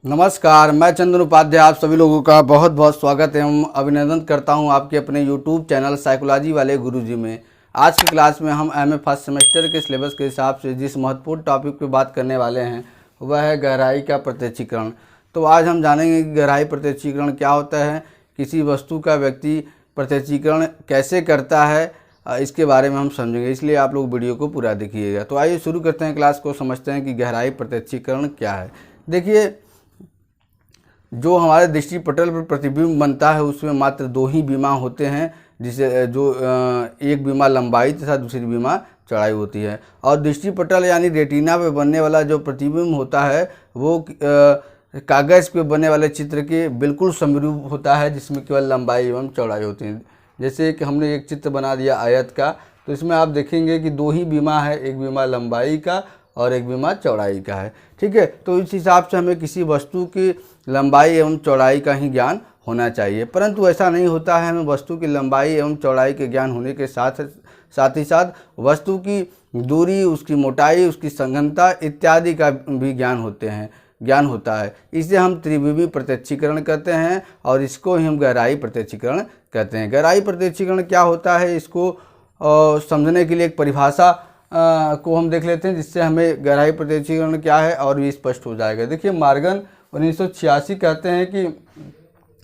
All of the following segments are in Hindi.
नमस्कार, मैं चंदन उपाध्याय आप सभी लोगों का बहुत बहुत स्वागत एवं अभिनंदन करता हूं आपके अपने YouTube चैनल साइकोलॉजी वाले गुरुजी में। आज की क्लास में हम एमए फर्स्ट सेमेस्टर के सिलेबस के हिसाब से जिस महत्वपूर्ण टॉपिक पे बात करने वाले हैं वह है गहराई का प्रत्यक्षीकरण। तो आज हम जानेंगे कि गहराई प्रत्यक्षीकरण क्या होता है, किसी वस्तु का व्यक्ति प्रत्यक्षीकरण कैसे करता है, इसके बारे में हम समझेंगे, इसलिए आप लोग वीडियो को पूरा देखिएगा। तो आइए शुरू करते हैं क्लास को, समझते हैं कि गहराई प्रत्यक्षीकरण क्या है। देखिए, जो हमारे दृष्टिपटल पर प्रतिबिंब बनता है उसमें मात्र दो ही बीमा होते हैं, जिसे एक बीमा लंबाई तथा दूसरी बीमा चौड़ाई होती है। और दृष्टिपटल यानी रेटिना पे बनने वाला जो प्रतिबिंब होता है वो कागज़ पे बनने वाले चित्र के बिल्कुल समरूप होता है, जिसमें केवल लंबाई एवं चौड़ाई होती है। जैसे कि हमने एक चित्र बना दिया आयत का, तो इसमें आप देखेंगे कि दो ही बीमा है, एक बीमा लंबाई का और एक बीमा चौड़ाई का है। ठीक है, तो इस हिसाब से हमें किसी वस्तु की लंबाई एवं चौड़ाई का ही ज्ञान होना चाहिए, परंतु ऐसा नहीं होता है। हमें वस्तु की लंबाई एवं चौड़ाई के ज्ञान होने के साथ ही साथ वस्तु की दूरी, उसकी मोटाई, उसकी सघनता इत्यादि का भी ज्ञान होता है। इसे हम त्रिविमी प्रत्यक्षीकरण कहते हैं और इसको ही हम गहराई प्रत्यक्षीकरण कहते हैं। गहराई प्रत्यक्षीकरण क्या होता है, इसको समझने के लिए एक परिभाषा को हम देख लेते हैं, जिससे हमें गहराई प्रत्यक्षीकरण क्या है और भी स्पष्ट हो जाएगा। देखिए, मॉर्गन 1986 कहते हैं कि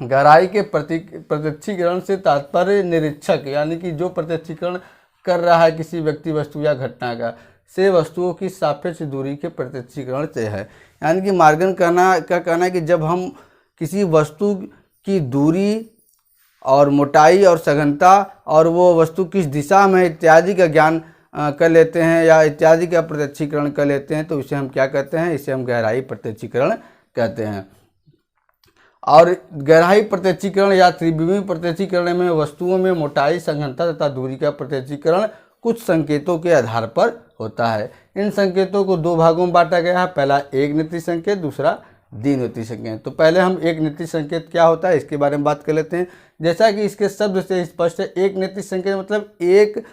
गहराई के प्रत्यक्षीकरण से तात्पर्य निरीक्षक यानी कि जो प्रत्यक्षीकरण कर रहा है किसी व्यक्ति, वस्तु या घटना का, से वस्तुओं की सापेक्ष दूरी के प्रत्यक्षीकरण से है। यानी कि मॉर्गन का कहना है कि जब हम किसी वस्तु की दूरी और मोटाई और सघनता और वो वस्तु किस दिशा में इत्यादि का ज्ञान कर लेते हैं या इत्यादि का प्रत्यक्षीकरण कर लेते हैं, तो इसे हम क्या कहते हैं, इसे हम गहराई प्रत्यक्षीकरण कहते हैं। और गहराई प्रत्यक्षीकरण या त्रिविमी प्रत्यक्षीकरण में वस्तुओं में मोटाई, सघनता तथा दूरी का प्रत्यक्षीकरण कुछ संकेतों के आधार पर होता है। इन संकेतों को दो भागों में बांटा गया है, पहला एक नेत्रीय संकेत, दूसरा द्विनेत्रीय संकेत। तो पहले हम एक नेत्रीय संकेत क्या होता है इसके बारे में बात कर लेते हैं। जैसा कि इसके शब्द से स्पष्ट है, एक नेत्रीय संकेत मतलब एक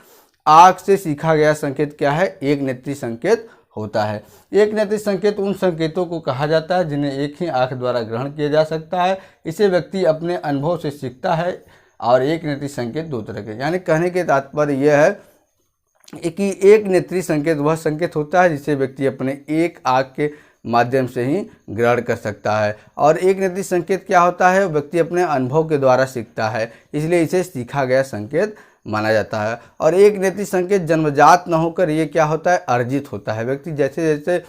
आँख से सीखा गया संकेत क्या है, एक नेत्रीय संकेत होता है। एक नेत्रीय संकेत उन संकेतों को कहा जाता है जिन्हें एक ही आँख द्वारा ग्रहण किया जा सकता है। इसे व्यक्ति अपने अनुभव से सीखता है। और एक नेत्रीय संकेत दो तरह के, यानी कहने के तात्पर्य यह है कि एक नेत्रीय संकेत वह संकेत होता है जिसे व्यक्ति अपने एक आँख के माध्यम से ही ग्रहण कर सकता है। और एक नेत्रीय संकेत क्या होता है, व्यक्ति अपने अनुभव के द्वारा सीखता है, इसलिए इसे सीखा गया संकेत माना जाता है। और एक नेत्रीय संकेत जन्मजात न होकर ये क्या होता है, अर्जित होता है। व्यक्ति जैसे जैसे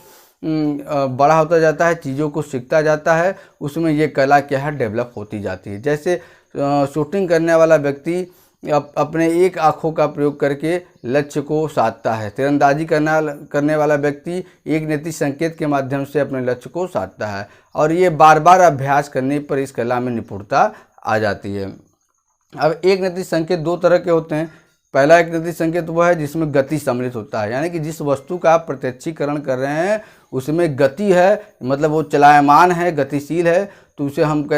बड़ा होता जाता है, चीज़ों को सीखता जाता है, उसमें ये कला क्या है, डेवलप होती जाती है। जैसे शूटिंग करने वाला व्यक्ति अपने एक आँखों का प्रयोग करके लक्ष्य को साधता है। तीरंदाजी करने वाला व्यक्ति एक नेत्रीय संकेत के माध्यम से अपने लक्ष्य को साधता है। और ये बार बार अभ्यास करने पर इस कला में निपुणता आ जाती है। अब एक नेत्रीय संकेत दो तरह के होते हैं। पहला एक नेत्रीय संकेत वह है जिसमें गति सम्मिलित होता है, यानी कि जिस वस्तु का आप प्रत्यक्षीकरण कर रहे हैं उसमें गति है, मतलब वो चलायमान है, गतिशील है, तो उसे हम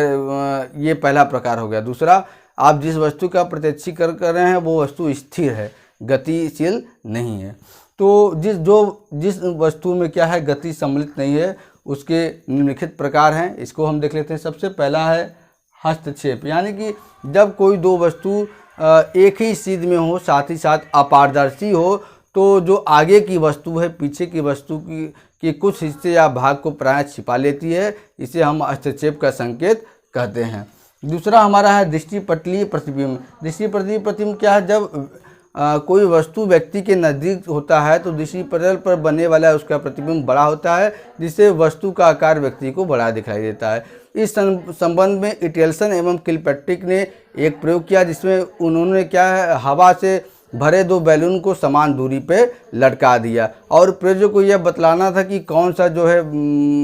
ये पहला प्रकार हो गया। दूसरा, आप जिस वस्तु का प्रत्यक्षीकरण कर रहे हैं वो वस्तु स्थिर है, गतिशील नहीं है। तो जिस वस्तु में क्या है, गति सम्मिलित नहीं है, उसके निम्नलिखित प्रकार हैं, इसको हम देख लेते हैं। सबसे पहला है हस्तक्षेप, यानी कि जब कोई दो वस्तु एक ही स्थिति में हो, साथ ही साथ अपारदर्शी हो, तो जो आगे की वस्तु है पीछे की वस्तु की कुछ हिस्से या भाग को प्रायः छिपा लेती है, इसे हम हस्तक्षेप का संकेत कहते हैं। दूसरा हमारा है दृष्टिपटलीय प्रतिबिंब। दृष्टिपटलीय प्रतिबिंब क्या है, जब कोई वस्तु व्यक्ति के नज़दीक होता है तो दृष्टिपटल पर बनने वाला उसका प्रतिबिंब बड़ा होता है, जिससे वस्तु का आकार व्यक्ति को बड़ा दिखाई देता है। इस संबंध में इटेल्सन एवं किलपैट्रिक ने एक प्रयोग किया, जिसमें उन्होंने क्या है, हवा से भरे दो बैलून को समान दूरी पे लटका दिया और प्रयोजक को यह बतलाना था कि कौन सा जो है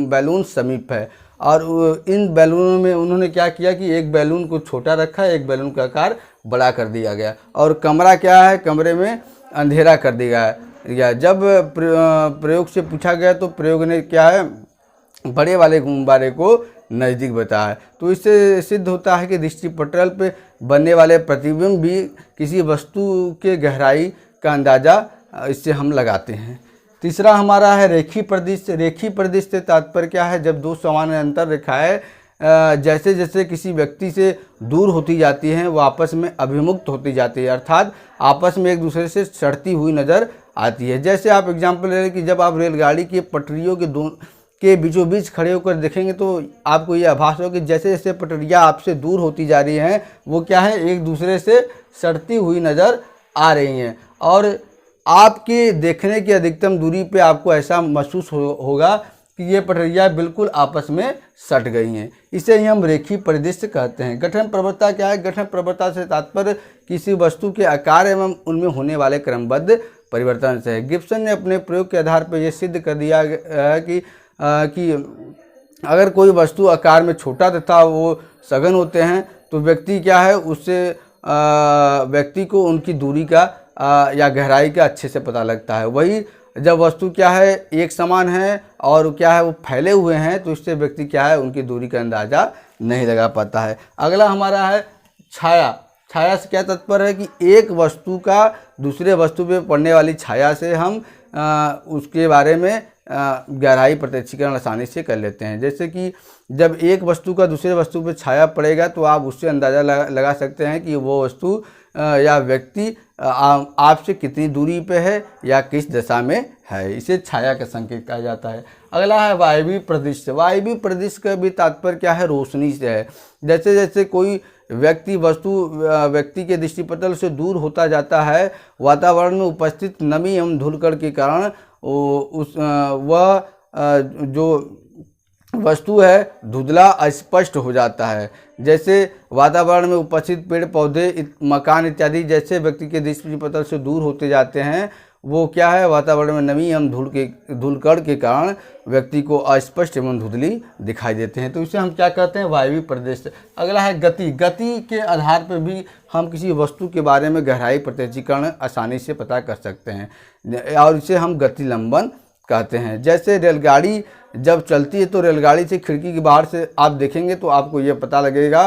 बैलून समीप है। और इन बैलूनों में उन्होंने क्या किया कि एक बैलून को छोटा रखा, एक बैलून का आकार बड़ा कर दिया गया और कमरा क्या है, कमरे में अंधेरा कर दिया गया। जब प्रयोग से पूछा गया तो प्रयोग ने क्या है, बड़े वाले गुब्बारे को नज़दीक बताया। तो इससे सिद्ध होता है कि दृष्टिपटल पे बनने वाले प्रतिबिंब भी किसी वस्तु के गहराई का अंदाज़ा इससे हम लगाते हैं। तीसरा हमारा है रेखी परिदृश्य। रेखी परिदृश्य से तात्पर्य क्या है, जब दो समान अंतर रेखाएं जैसे जैसे किसी व्यक्ति से दूर होती जाती हैं वो आपस में अभिमुक्त होती जाती है, अर्थात आपस में एक दूसरे से सड़ती हुई नज़र आती है। जैसे आप एग्जाम्पल ले लें कि जब आप रेलगाड़ी की पटरियों के बीचों बीच खड़े होकर देखेंगे तो आपको ये आभास होगा कि जैसे जैसे पटरियाँ आपसे दूर होती जा रही हैं वो क्या है, एक दूसरे से सड़ती हुई नज़र आ रही हैं, और आपके देखने की अधिकतम दूरी पे आपको ऐसा महसूस होगा कि ये पटरियाँ बिल्कुल आपस में सट गई हैं। इसे ही हम रेखी परिदृश्य कहते हैं। गठन प्रवणता क्या है, गठन प्रवणता से तात्पर्य किसी वस्तु के आकार एवं उनमें होने वाले क्रमबद्ध परिवर्तन से है। गिब्सन ने अपने प्रयोग के आधार पर यह सिद्ध कर दिया है कि अगर कोई वस्तु आकार में छोटा तथा वो सघन होते हैं तो व्यक्ति क्या है, उससे व्यक्ति को उनकी दूरी का या गहराई का अच्छे से पता लगता है। वही जब वस्तु क्या है एक समान है और क्या है वो फैले हुए हैं तो इससे व्यक्ति क्या है उनकी दूरी का अंदाज़ा नहीं लगा पाता है। अगला हमारा है छाया। छाया से क्या तात्पर्य है कि एक वस्तु का दूसरे वस्तु पे पड़ने वाली छाया से हम उसके बारे में गहराई प्रत्यक्षीकरण आसानी से कर लेते हैं। जैसे कि जब एक वस्तु का दूसरे वस्तु पे छाया पड़ेगा तो आप उससे अंदाज़ा लगा सकते हैं कि वो वस्तु या व्यक्ति आपसे कितनी दूरी पे है या किस दिशा में है। इसे छाया का संकेत कहा जाता है। अगला है वायवीय परिदृश्य। वायवीय परिदृश्य का भी तात्पर्य क्या है, रोशनी से है। जैसे जैसे कोई व्यक्ति के दृष्टिपटल से दूर होता जाता है, वातावरण में उपस्थित नमी एवं धूलकण के कारण वह जो वस्तु है धुंधला अस्पष्ट हो जाता है। जैसे वातावरण में उपस्थित पेड़ पौधे मकान इत्यादि जैसे व्यक्ति के दृष्टिपटल से दूर होते जाते हैं वो क्या है, वातावरण में नमी एवं धूलकण के कारण व्यक्ति को अस्पष्ट एवं धुंधली दिखाई देते हैं। तो इसे हम क्या कहते हैं, वायवीय परिदृश्य। अगला है गति। गति के आधार पर भी हम किसी वस्तु के बारे में गहराई प्रत्यक्षीकरण आसानी से पता कर सकते हैं और इसे हम गति लंबन कहते हैं। जैसे रेलगाड़ी जब चलती है तो रेलगाड़ी से खिड़की के बाहर से आप देखेंगे तो आपको ये पता लगेगा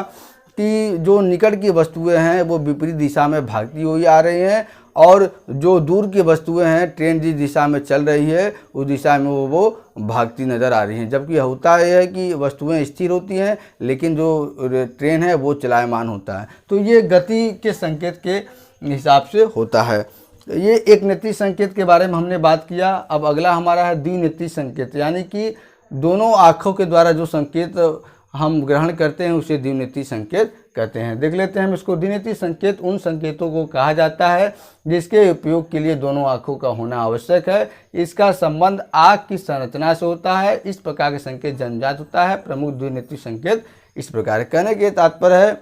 कि जो निकट की वस्तुएं हैं वो विपरीत दिशा में भागती हुई आ रही हैं और जो दूर की वस्तुएं हैं ट्रेन जिस दिशा में चल रही है उस दिशा में वो भागती नज़र आ रही हैं। जबकि होता यह है कि वस्तुएं स्थिर होती हैं लेकिन जो ट्रेन है वो चलायमान होता है। तो ये गति के संकेत के हिसाब से होता है। ये एक नेत्रीय संकेत के बारे में हमने बात किया। अब अगला हमारा है द्विनेत्रीय संकेत, यानी कि दोनों आँखों के द्वारा जो संकेत हम ग्रहण करते हैं उसे द्विनेत्रीय संकेत कहते हैं। देख लेते हैं हम इसको। द्विनेत्रीय संकेत उन संकेतों को कहा जाता है जिसके उपयोग के लिए दोनों आँखों का होना आवश्यक है। इसका संबंध आँख की संरचना से होता है। इस प्रकार के संकेत जन्मजात होता है। प्रमुख द्विनेत्रीय संकेत इस प्रकार। कहने के तात्पर्य है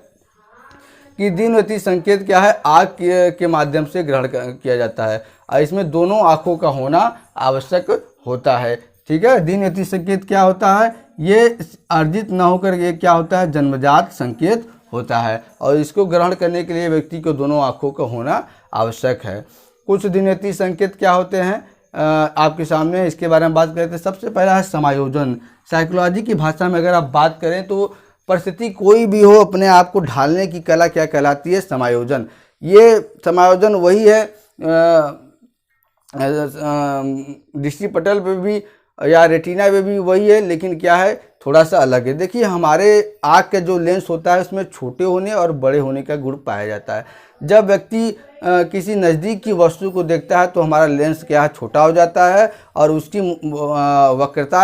कि द्विनेत्रीय संकेत क्या है, आँख के माध्यम से ग्रहण किया जाता है और इसमें दोनों आँखों का होना आवश्यक होता है। ठीक है। द्विनेत्रीय संकेत क्या होता है, ये अर्जित न होकर ये क्या होता है, जन्मजात संकेत होता है और इसको ग्रहण करने के लिए व्यक्ति को दोनों आँखों का होना आवश्यक है। कुछ द्विनेत्रीय संकेत क्या होते हैं आपके सामने, इसके बारे में बात करते हैं। सबसे पहला है समायोजन। साइकोलॉजी की भाषा में अगर आप बात करें तो परिस्थिति कोई भी हो अपने आप को ढालने की कला क्या कहलाती है, समायोजन। ये समायोजन वही है दृष्टिपटल पे भी या रेटिना पे भी वही है, लेकिन क्या है थोड़ा सा अलग है। देखिए हमारे आँख का जो लेंस होता है उसमें छोटे होने और बड़े होने का गुण पाया जाता है। जब व्यक्ति किसी नज़दीक की वस्तु को देखता है तो हमारा लेंस क्या है, छोटा हो जाता है और उसकी वक्रता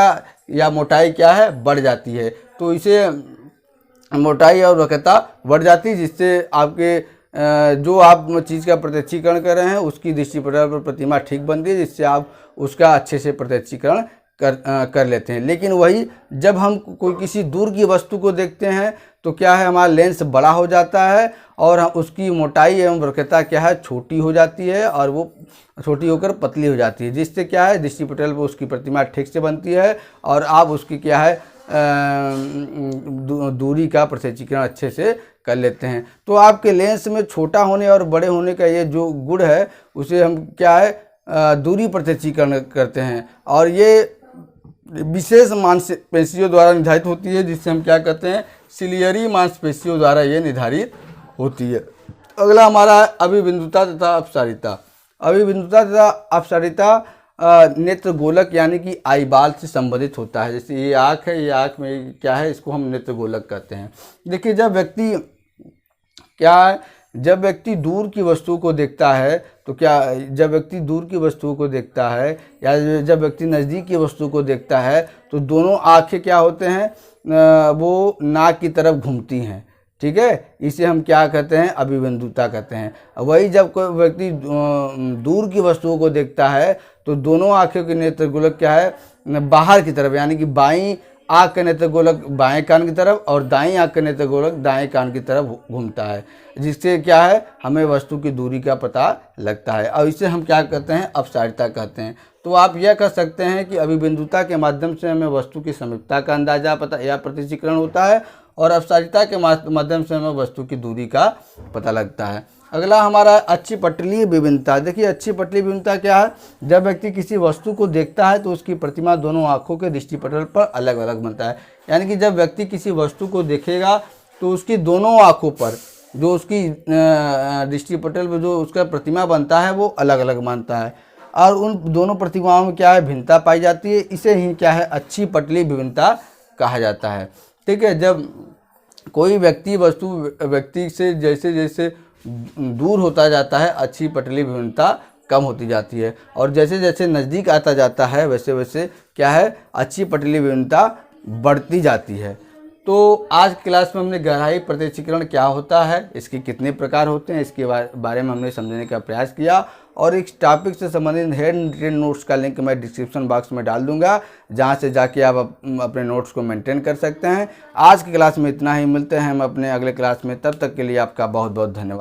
या मोटाई क्या है, बढ़ जाती है। तो इसे मोटाई और वक्रता बढ़ जाती है जिससे आपके जो आप चीज़ का प्रत्यक्षीकरण कर रहे हैं उसकी दृष्टिपटल पर प्रतिमा ठीक बनती है, जिससे आप उसका अच्छे से प्रत्यक्षीकरण कर लेते हैं। लेकिन वही जब हम कोई किसी दूर की वस्तु को देखते हैं तो क्या है, हमारा लेंस बड़ा हो जाता है और उसकी मोटाई एवं वक्रता क्या है, छोटी हो जाती है और वो छोटी होकर पतली हो जाती है, जिससे क्या है दृष्टिपटल पर उसकी प्रतिमा ठीक से बनती है और आप उसकी क्या है दूरी का प्रत्यक्षीकरण अच्छे से कर लेते हैं। तो आपके लेंस में छोटा होने और बड़े होने का ये जो गुण है उसे हम क्या है दूरी प्रत्यक्षीकरण करते हैं और ये विशेष मांसपेशियों द्वारा निर्धारित होती है, जिससे हम क्या कहते हैं सिलियरी मांसपेशियों द्वारा ये निर्धारित होती है। अगला हमारा है अभिबिंदुता तथा अपसारिता। अभिबिंदुता तथा अपसारिता नेत्र गोलक यानी कि आईबाल से संबंधित होता है। जैसे ये आँख है, ये आँख में क्या है, इसको हम नेत्र गोलक कहते हैं। देखिए जब व्यक्ति दूर की वस्तु को देखता है तो जब व्यक्ति दूर की वस्तुओं को देखता है या जब व्यक्ति नज़दीक की वस्तु को देखता है तो दोनों आँखें क्या होते हैं, वो नाक की तरफ घूमती हैं। ठीक है, इसे हम क्या कहते हैं, अभिबंधुता कहते हैं। वही जब कोई व्यक्ति दूर की वस्तुओं को देखता है तो दोनों आँखों के नेत्रगोलक क्या है, बाहर की तरफ, यानी कि बाईं आँख का नेत्रगोलक बाएं कान की तरफ और दाईं आँख का नेत्रगोलक दाएं कान की तरफ घूमता है, जिससे क्या है, हमें वस्तु की दूरी का पता लगता है। और इसे हम क्या कहते हैं, अपसारिता कहते हैं। तो आप यह कह सकते हैं कि अभिबिंदुता के माध्यम से हमें वस्तु की समीपता का अंदाजा पता या प्रतिचित्रण होता है और अपसारिता के माध्यम से हमें वस्तु की दूरी का पता लगता है। अगला हमारा अच्छी पटलीय विभिन्नता। देखिए अच्छी पटलीय विभिन्नता क्या है, जब व्यक्ति किसी वस्तु को देखता है तो उसकी प्रतिमा दोनों आँखों के दृष्टिपटल पर अलग अलग बनता है। यानी कि जब व्यक्ति किसी वस्तु को देखेगा तो उसकी दोनों आँखों पर जो उसकी दृष्टिपटल पर जो उसका प्रतिमा बनता है वो अलग अलग बनता है और उन दोनों प्रतिमाओं में क्या है, भिन्नता पाई जाती है। इसे ही क्या है, अच्छी पटलीय विभिन्नता कहा जाता है। ठीक है, जब कोई व्यक्ति से जैसे जैसे दूर होता जाता है अच्छी पटलीय विभिन्नता कम होती जाती है और जैसे जैसे नज़दीक आता जाता है वैसे वैसे क्या है, अच्छी पटलीय विभिन्नता बढ़ती जाती है। तो आज की क्लास में हमने गहराई प्रतिचित्रण क्या होता है, इसके कितने प्रकार होते हैं, इसके बारे में हमने समझने का प्रयास किया और इस टॉपिक से संबंधित हैंड रिटन नोट्स का लिंक मैं डिस्क्रिप्शन बॉक्स में डाल दूंगा, जहां से जाके आप अपने नोट्स को मेंटेन कर सकते हैं। आज की क्लास में इतना ही, मिलते हैं हम अपने अगले क्लास में, तब तक के लिए आपका बहुत बहुत धन्यवाद।